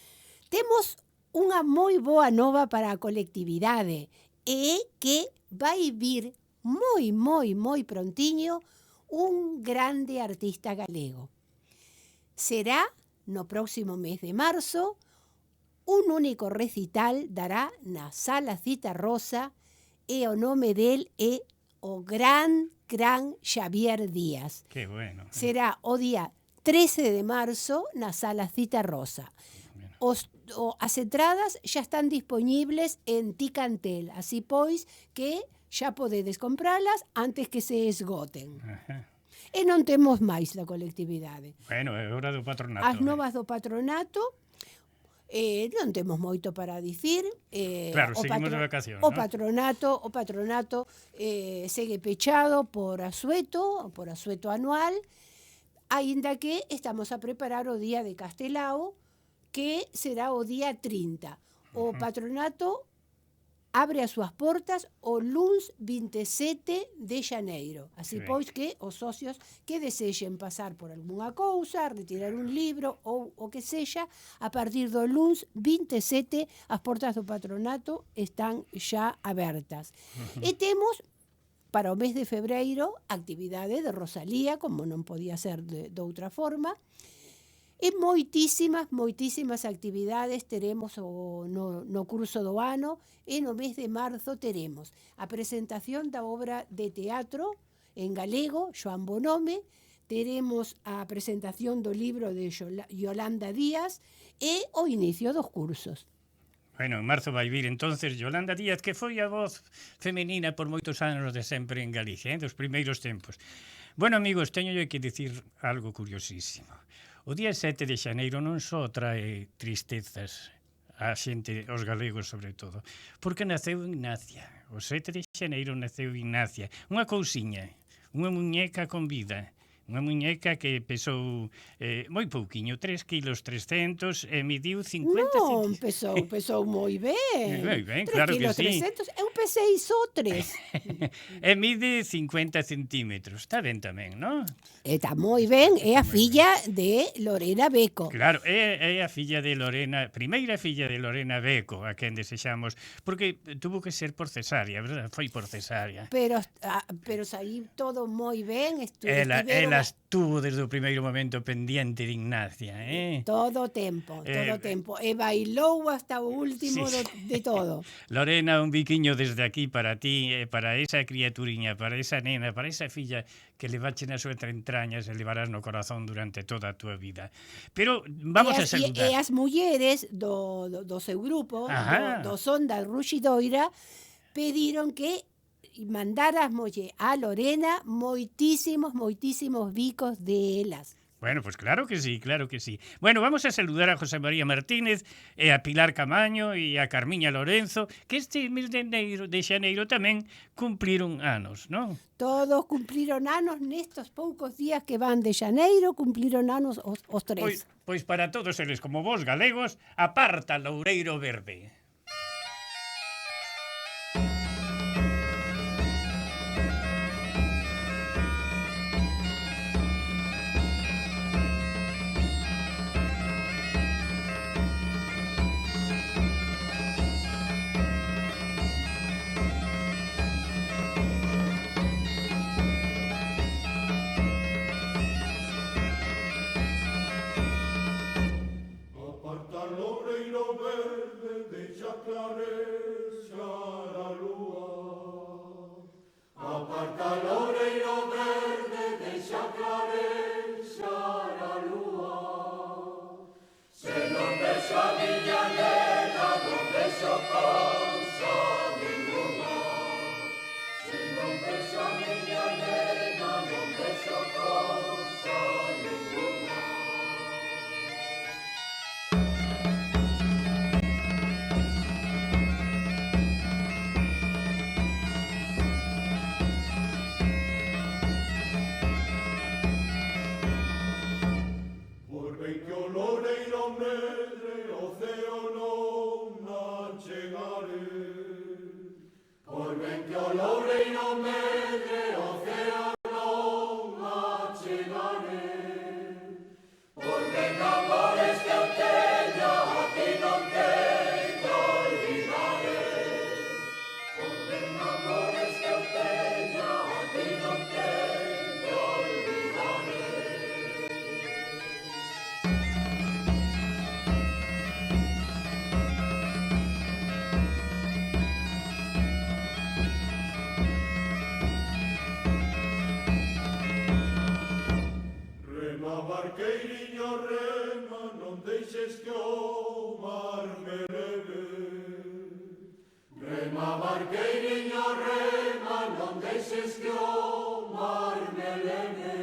Temos unha moi boa nova para a colectividade e que vai vir moi prontiño un grande artista galego. Será no próximo mes de marzo un único recital dará na Sala Citarrosa e o nome del é o gran Xavier Díaz. Que bueno. Será o día 13 de marzo na Sala Citarrosa. As entradas xa están disponibles en Ticantel, así pois que xa podedes compralas antes que se esgoten. Ajá. E non temos máis da colectividade. Bueno, é hora do patronato. As novas do patronato, non temos moito para dicir. Claro, seguimos de vacacións, o ¿no? patronato segue pechado por asueto anual, aínda que estamos a preparar o día de Castelao, que será o día 30. O patronato abre as súas portas o luns 27 de xaneiro. Así pois que os socios que desexen pasar por algunha cousa, retirar un libro ou o que sexa, a partir do luns 27 as portas do patronato están xa abertas. E temos para o mes de febreiro actividade de Rosalía, como non podía ser de outra forma. E moitísimas actividades teremos no curso do ano, e no mes de marzo teremos a presentación da obra de teatro en galego, Xoán Bonome, teremos a presentación do libro de Yolanda Díaz e o inicio dos cursos. Bueno, en marzo vai vir entonces Yolanda Díaz, que foi a voz femenina por moitos anos de sempre en Galicia, dos primeiros tempos. Bueno, amigos, teño que dicir algo curiosísimo. O día 7 de xaneiro non só trae tristezas a xente, os galegos sobre todo, porque naceu Ignacia. O 7 de xaneiro naceu Ignacia. Unha cousiña, unha muñeca con vida. Unha muñeca que pesou moi pouquiño, 3,3 kg, e mediu 50 Non, pesou moi ben. Moi ben, claro que sí. 3,3 kg, eu pesei só 3. E mide 50 centímetros, está ben tamén, non? Está moi ben, é a filla de Lorena Beco. Claro, é a filla de Lorena, primeira filla de Lorena Beco, a quen desexamos, porque tuvo que ser por cesárea, verdad? Foi por cesárea. Pero saí todo moi ben. Ela estuvo desde o primeiro momento pendiente de Ignacia, Todo o tempo. E bailou hasta o último de todo. Lorena, un biquiño desde aquí para ti, para esa criaturiña, para esa nena, para esa filla que levache nas súas entrañas e levarás no corazón durante toda a túa vida. Pero vamos a saludar. E as mulleres do seu grupo, do Son da Ruxidoira, pediron que mandárasmolle a Lorena moitísimos bicos de elas. Bueno, pues claro que sí, claro que sí. Bueno, vamos a saludar a José María Martínez e a Pilar Camaño e a Carmiña Lorenzo, que este mes de xaneiro tamén cumpliron anos, non? Todos cumpliron anos nestos poucos días que van de xaneiro, cumpliron anos os tres. Pois para todos eles, como vos galegos, aparta Loureiro Verde. Por ben que o Loureiro medre, o ceo non Rema, barqueiriño, rema, non deixes que o mar me leve. Rema, barqueiriño, rema, non deixes que o mar me leve.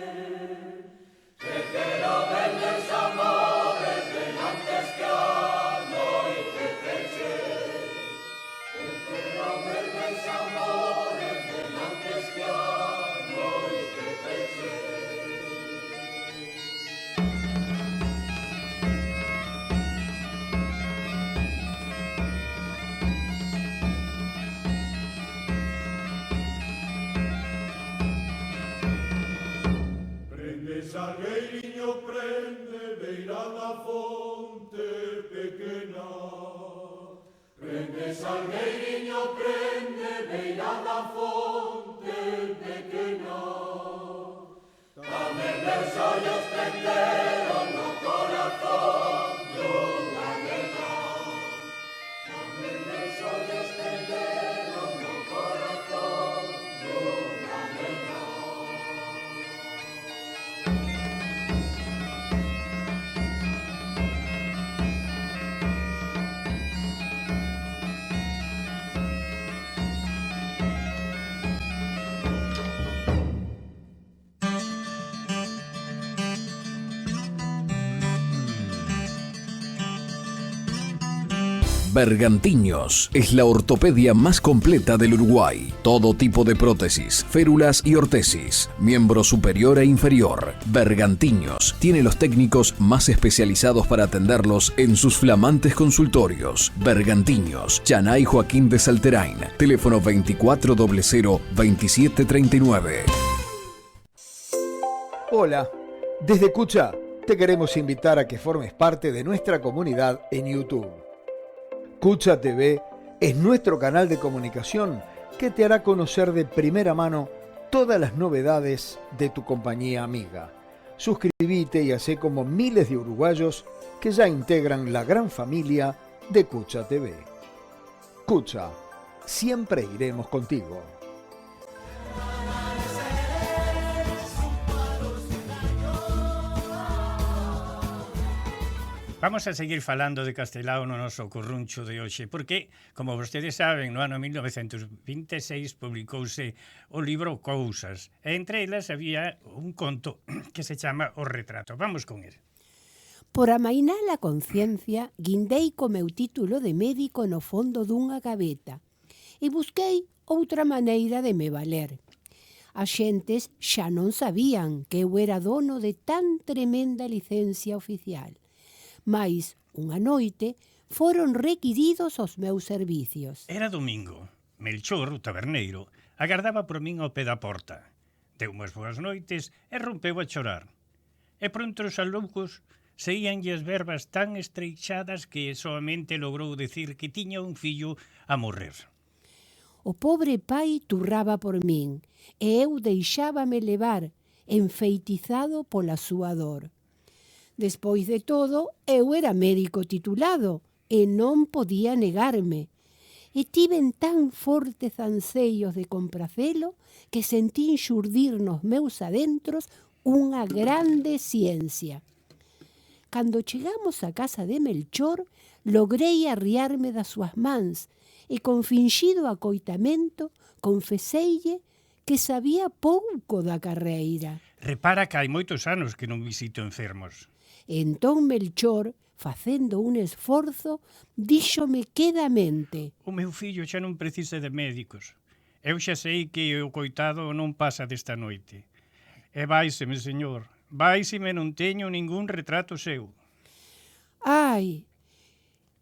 Que quero verles amores ben antes que a noite feche. Que quero verles amores ben antes que a noite feche. Salgueiriño prende, beira da fonte pequena. Prende, salgueiriño prende, beira da fonte pequena. Tamén meus ollos prenderon no corazón dunha nena. Tamén meus ollos prenderon no corazón dunha nena. Bergantiños es la ortopedia más completa del Uruguay. Todo tipo de prótesis, férulas y ortesis, miembro superior e inferior. Bergantiños tiene los técnicos más especializados para atenderlos en sus flamantes consultorios. Bergantiños, Chanay Joaquín de Salterain, teléfono 2400-2739. Hola, desde Cucha te queremos invitar a que formes parte de nuestra comunidad en YouTube. Cucha TV es nuestro canal de comunicación que te hará conocer de primera mano todas las novedades de tu compañía amiga. Suscríbete y hacé como miles de uruguayos que ya integran la gran familia de Cucha TV. Cucha, siempre iremos contigo. Vamos a seguir falando de Castelao no noso curruncho de hoxe, porque, como vostedes saben, no ano 1926 publicouse o libro Cousas, e entre elas había un conto que se chama O retrato. Vamos con ele. Por amainar a conciencia, guindei co meu título de médico no fondo dunha gaveta e busquei outra maneira de me valer. As xentes xa non sabían que eu era dono de tan tremenda licencia oficial. Mais, unha noite, foron requiridos os meus servicios. Era domingo. Melchor, o taberneiro, agardaba por min ao pé da porta. Deu unhas boas noites e rompeu a chorar. E pronto os aloucos seíanlle as verbas tan estreixadas que soamente logrou decir que tiña un fillo a morrer. O pobre pai turraba por min e eu deixábame levar, enfeitizado pola súa dor. Despois de todo, eu era médico titulado e non podía negarme. E tiven tan fortes anseios de compracelo que sentín xurdir nos meus adentros unha grande ciencia. Cando chegamos á casa de Melchor, logrei arriarme das súas mans e con finxido acoitamento confeseille que sabía pouco da carreira. Repara que hai moitos anos que non visito enfermos. Entón Melchor, facendo un esforzo, díxome quedamente: O meu fillo xa non precisa de médicos. Eu xa sei que o coitado non pasa desta noite. E váiseme, señor, váiseme, non teño ningún retrato seu. Ai,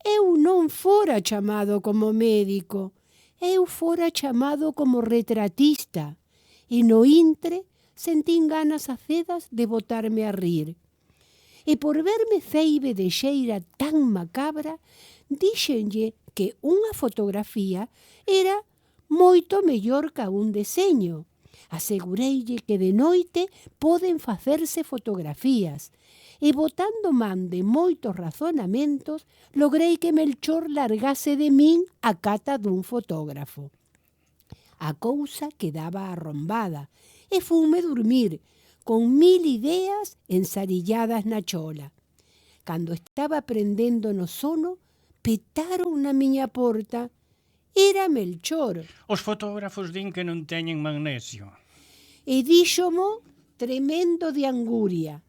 eu non fora chamado como médico, eu fora chamado como retratista, e no intre sentín ganas acedas de botarme a rir. E por verme feibe de xeira tan macabra, díxenlle que unha fotografía era moito mellor ca un deseño. Asegureille que de noite poden facerse fotografías, e botando man de moitos razonamentos, logrei que Melchor largase de min a cata dun fotógrafo. A cousa quedaba arrombada, e fume dormir, con 1000 ideas ensarilladas na chola. Cando estaba prendendo no sono, petaron na miña porta. Era Melchor. Os fotógrafos din que non teñen magnesio. E díxomo tremendo de anguria.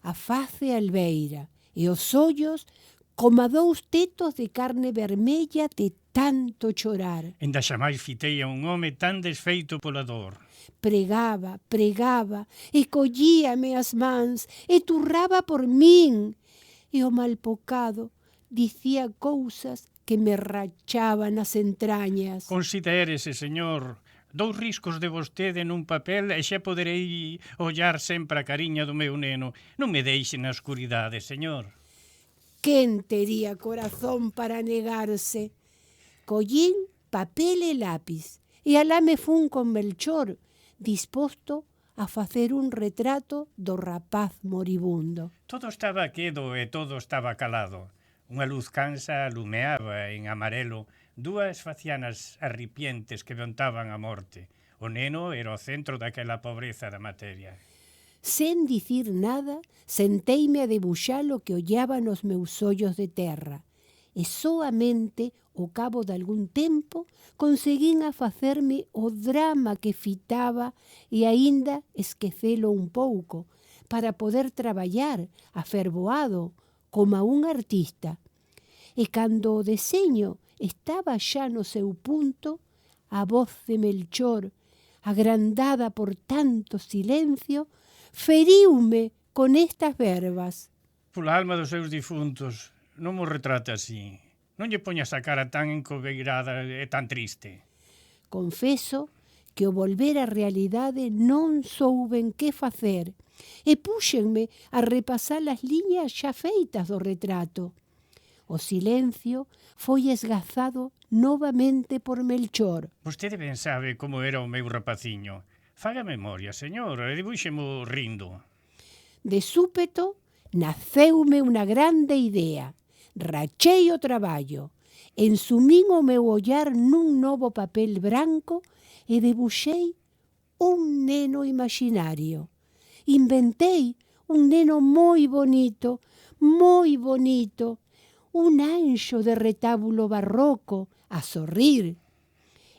A face albeira e os ollos coma 2 tetos de carne vermella de tanto chorar. Enda xamais fitei a un home tan desfeito pola dor. Pregaba, pregaba, e collíame as mans, e turraba por min. E o malpocado dicía cousas que me rachaban as entrañas. Considérese, señor, 2 riscos de vostede nun papel e xa poderei ollar sempre a cariña do meu neno. Non me deixe na oscuridade, señor. Quen tería corazón para negarse? Collín papel e lápiz e alá me fun con Melchor, disposto a facer un retrato do rapaz moribundo. Todo estaba quedo e todo estaba calado. Unha luz cansa alumeaba en amarelo 2 facianas arripientes que vontaban a morte. O neno era o centro daquela pobreza da materia. Sen dicir nada, senteime a debuxar o que ollaba nos meus ollos de terra. E soamente, ao cabo de algún tempo, conseguín a facerme o drama que fitaba e aínda esquecelo un pouco, para poder traballar afervoado como un artista. E cando o deseño estaba xa no seu punto, a voz de Melchor, agrandada por tanto silencio, feriume con estas verbas. Pola alma dos seus difuntos, non mo retrata así. Non lle poñas a cara tan encobeirada e tan triste. Confeso que ao volver á realidade non souben que facer e púxenme a repasar as liñas xa feitas do retrato. O silencio foi esgazado novamente por Melchor. Vostede ben sabe como era o meu rapaciño. Faga memoria, señor, e dibuixemo rindo. De súpeto, naceume unha grande idea. Rachei o traballo, ensumín o meu ollar nun novo papel branco e debuxei un neno imaginario. Inventei un neno moi bonito, un anxo de retábulo barroco, a sorrir.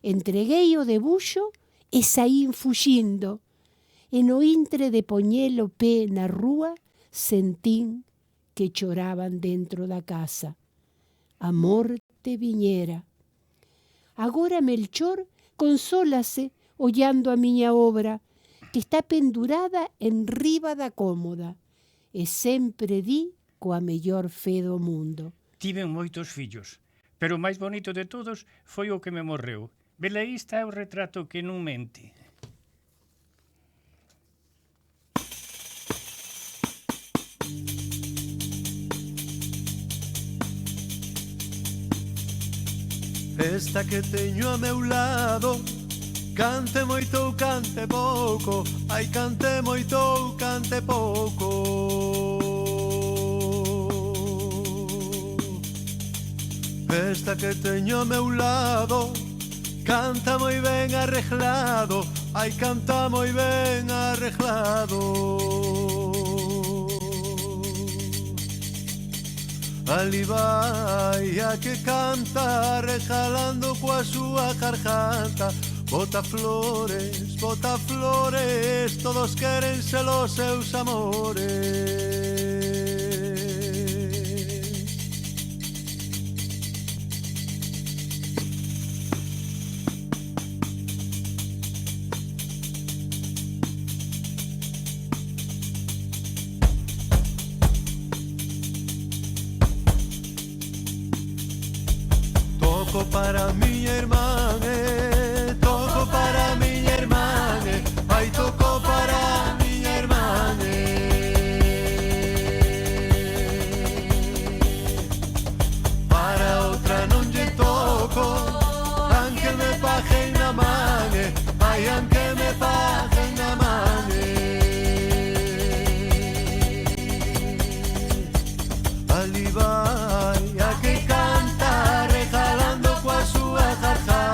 Entreguei o debuxo e saín fuxindo. E no intre de poñelo pé na rúa, sentín que choraban dentro da casa. A morte viñera. Agora Melchor consólase ollando a miña obra, que está pendurada en riba da cómoda, e sempre di coa mellor fe do mundo. Tiven moitos fillos, pero o máis bonito de todos foi o que me morreu. Vela aí está o retrato que non mente. Esta que teño a meu lado, cante moito ou cante pouco, ai cante moito ou cante pouco. Esta que teño a meu lado, canta moi ben arreglado, ai canta moi ben arreglado. Ali vai a que canta, regalando coa súa garganta. Bota flores, todos queren ser os seus amores. Toco para miña irmán, toco para miña irmán, ai toco para miña irmán. Para outra non lle toco, aunque me paguen na man, ai aunque me paguen na man. Ali vai a que canta, regalando coa súa garganta.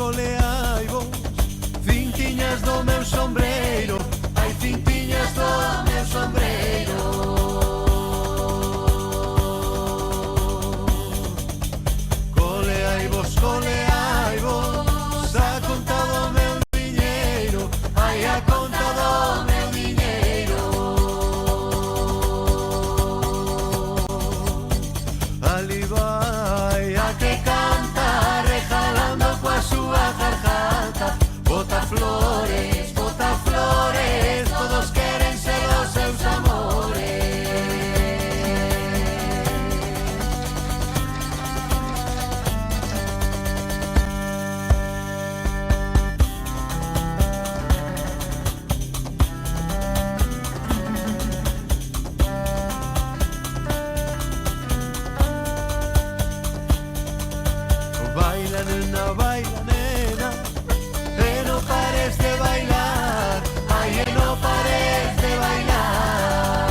coleai vos, cintiñas do meu sombreiro, ai cintiñas do meu sombreiro. Coleai vos, a conta do meu diñeiro, ai a conta do meu diñeiro. Ali vai a que canta, rejalando coa súa garganta, bota flores, todos queren ser os seus amores. Baila nena, e no pares de bailar, ai e no pares de bailar.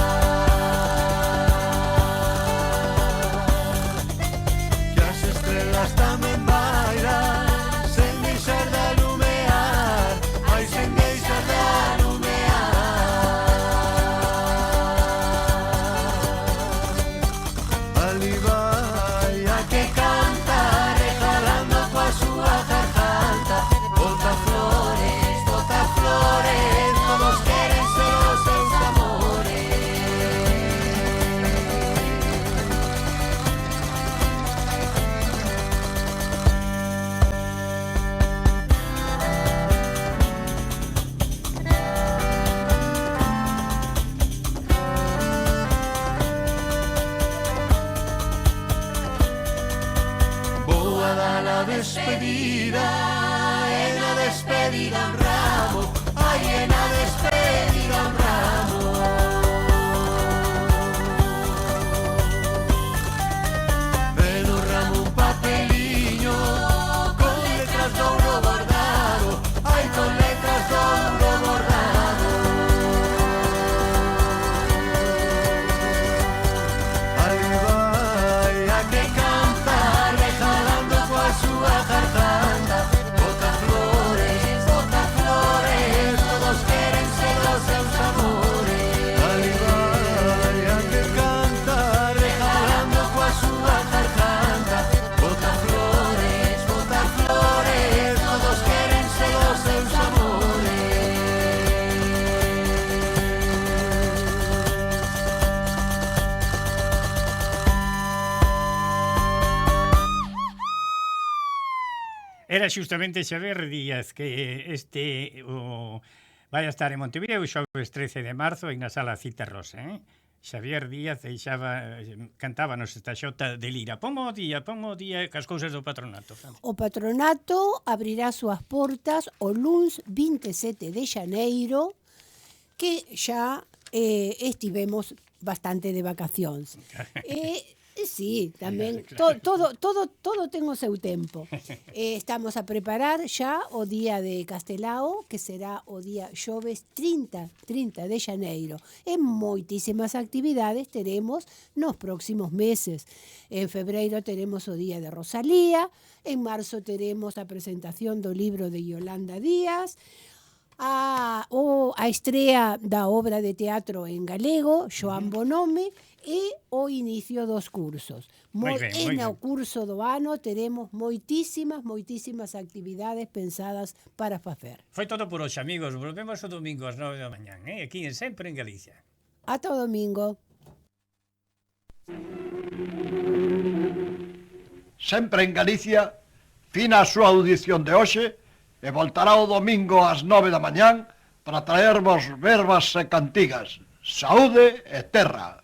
Que as estrelas tamén bailan, sen deixar de alumear, ai sen deixar de alumear. Ali vai a que canta, rejalando coa súa garganta, bota flores, todos queren ser os seus amores. Vou a dar a despedida, e na despedida un ramo, ai e na despedida un ramo. E no ramo un papeliño, con letras de ouro bordado, ai con letras de ouro bordado. Ali vai a que canta, rejalando coa súa garganta, bota flores, todos queren ser os seus amores. Ali vai a que canta, rejalando coa súa garganta, bota flores, todos queren ser os seus amores. Era xustamente Xavier Díaz que vai a estar en Montevideo o xoves 13 de marzo en na sala Cita Rosa, Xavier Díaz cantábanos esta xota de lira. Pon o día cas cousas do patronato. O patronato abrirá súas portas o luns 27 de xaneiro, que xa estivemos bastante de vacacións. Sí, tamén todo ten o seu tempo. Estamos a preparar xa o día de Castelao, que será o día xoves 30 de xaneiro. E moitísimas actividades teremos nos próximos meses. En febreiro teremos o día de Rosalía, en marzo teremos a presentación do libro de Yolanda Díaz, a estrea da obra de teatro en galego, Xoán Bonome, e o inicio dos cursos. O curso do ano teremos moitísimas actividades pensadas para facer. Foi todo por hoxe, amigos. Volvemos o domingo ás 9 da mañán, aquí en Sempre en Galicia. Ata o domingo. Sempre en Galicia, fina a súa audición de hoxe, e voltará o domingo ás 9 da mañán para traervos verbas e cantigas. Saúde e terra.